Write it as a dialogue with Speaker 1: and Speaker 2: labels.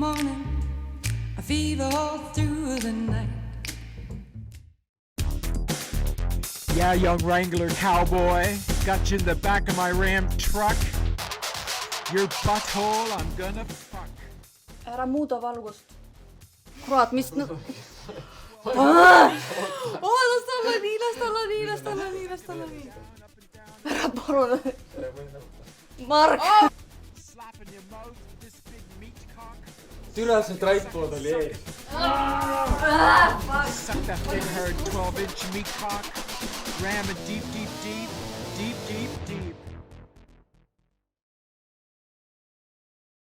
Speaker 1: morning, a fever all through the night.
Speaker 2: Yeah, young Wrangler cowboy, got you in the back of my Ram truck. Your butthole I'm gonna fuck.
Speaker 3: Ära muuda valgust. Kurat, mis las ta olla nii. Ära palun. Mark.
Speaker 4: Türa see tripod oli ees.
Speaker 2: Suck that big herd 12-inch meat cock. Ram it deep, deep, deep, deep, deep, deep.